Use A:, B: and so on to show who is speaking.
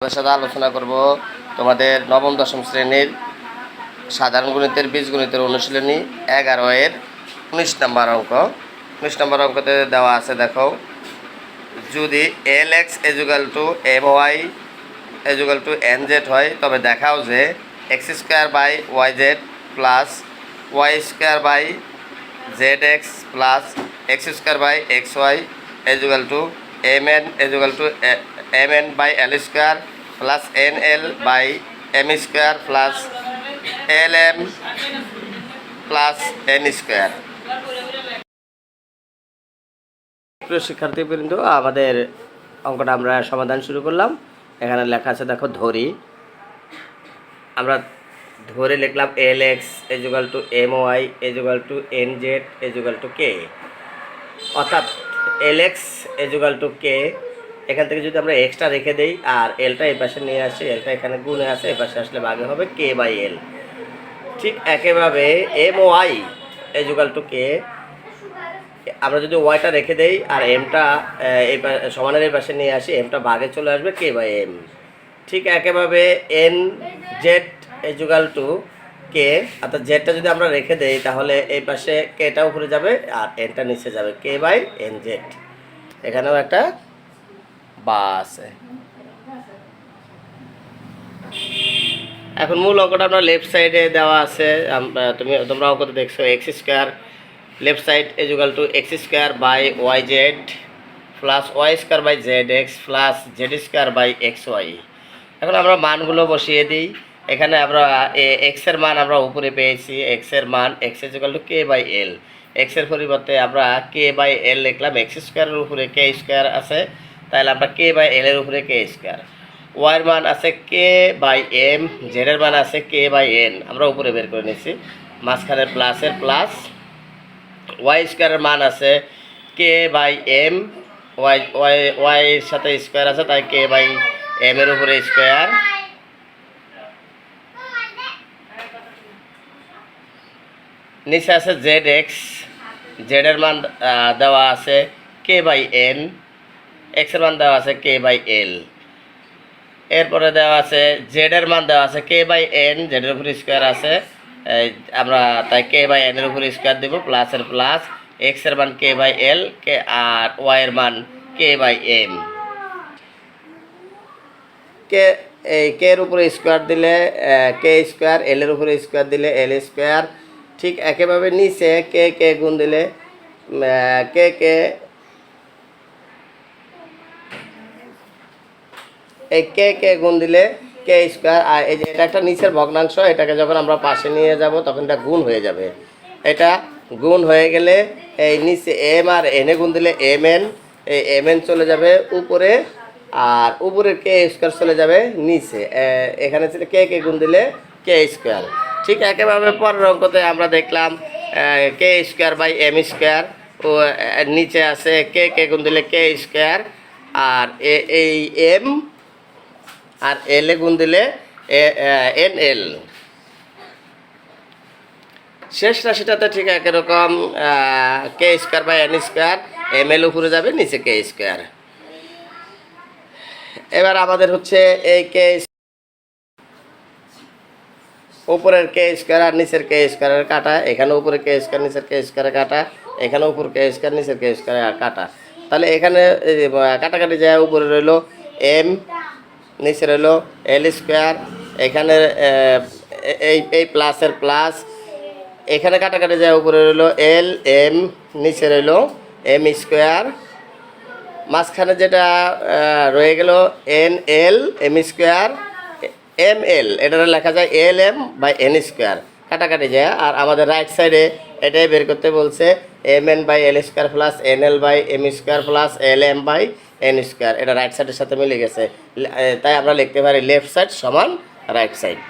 A: তোমাদের সাথে আলোচনা করব তোমাদের নবম দশম শ্রেণীর সাধারণ গণিতের বীজগণিতের অনুশীলনী 11 এর 19 নম্বর অঙ্ক। 19 নম্বর অঙ্কতে দেওয়া আছে, দেখো, যদি lx my nz হয় তবে দেখাও যে x² yz plus y² zx plus x² xy mn/l² plus nl/m² plus lm plus n²। প্রিয় শিক্ষার্থীবৃন্দ, আমাদের অঙ্কটা আমরা সমাধান শুরু করলাম। এখানে লেখা আছে, দেখো, ধরি। আমরা ধরে লিখলাম lx my nz k, অর্থাৎ lx k। এখান থেকে যদি আমরা এক্সটা রেখে দেই আর এলটা এই পাশে নিয়ে আসি, এলটা এখানে গুণে আছে, এই পাশে আসলে ভাগে হবে k/l। ঠিক একইভাবে my k, আমরা যদি ওয়াইটা রেখে দেই আর এমটা এই সমানের এই পাশে নিয়ে আসি, এমটা ভাগে চলে আসবে k/m। ঠিক একইভাবে nz k, অর্থাৎ জেডটা যদি আমরা রেখে দেই তাহলে এই পাশে কেটা উপরে যাবে আর এনটা নিচে যাবে, k/nz। এখানেও একটা বা আছে। এখন মূল অঙ্কটা আমরা লেফট সাইডে দেওয়া আছে, তোমরা অঙ্কতে দেখছো x² left side x² yz plus y² zx plus z²xy। এখন আমরা মানগুলো বসিয়ে দিই। এখানে আমরা এক্সের মান আমরা উপরে পেয়েছি, এক্সের মান x k/l। এক্সের পরিবর্তে আমরা k/l লিখলাম, x² এর উপরে k² আছে, তাহলে আমরা k/l এর উপরে k²। ওয়াইয়ের মান আছে k/m, জেডের মান আছে k/n, আমরা উপরে বের করে নিয়েছি। মাঝখানে প্লাসের প্লাস, y² এর মান আছে k/m, y এর সাথে স্কোয়ার আছে, তাই k/m এর উপরে স্কোয়ার। নিচে আছে zx, জেডের মান দেওয়া আছে k/n, এক্সের মান দেওয়া আছে k/l। এরপরে দেওয়া আছে জেডের মান দেওয়া আছে k/n, জেডের উপরে স্কোয়ার আছে, আমরা তাই k/n এর উপরে স্কোয়ার দেব, প্লাসের প্লাস, এক্সের মান k/l আর ওয়াইয়ের মান k/m। এই কে এর উপরে স্কোয়ার দিলে k², এল এর উপরে স্কোয়ার দিলে l²। ঠিক একইভাবে নিচে কে গুণ দিলে এই কে গুণ দিলে k²। আর এই যে এটা একটা নিচের ভগ্নাংশ, এটাকে যখন আমরা পাশে নিয়ে যাব তখন এটা গুণ হয়ে যাবে। এটা গুণ হয়ে গেলে এই নিচে m আর n গুণ দিলে mn, এই mn চলে যাবে উপরে আর উপরের k² চলে যাবে নিচে। এখানে ছিল কে গুণ দিলে k²। ঠিক একইভাবে পরের অঙ্কতে আমরা দেখলাম k²/m², ও নিচে আছে কে গুণ দিলে k², আর এই m আর এল এ গুণ দিলে nl। শেষ রাশিটাতে ঠিক একই রকম k²/n², ml উপরে যাবে, নিচে k²। এবার আমাদের হচ্ছে এই উপরের k² আর নিচের k² এর কাটা, এখানে উপরে k² নিচের k² কাটা, এখানে উপর k² নিচের k² কাটা। তাহলে এখানে কাটাকাটি যায়, উপরে রইল m, নিচে রইল l², এখানে এই প্লাসের প্লাস, এখানে কাটাকাটি যায়, উপরে রইল l m, নিচে রইল m², মাঝখানে যেটা রয়ে গেল nl m², ml, এটা লেখা যায় lm/n², কাটাকাটি যায়। আর আমাদের রাইট সাইডে এটাই বের করতে বলছে mn/l² plus nl/m² plus lm/n²। এটা রাইট সাইডের সাথে মিলে গেছে, তাই আমরা লিখতে পারি লেফট সাইড সমান রাইট সাইড।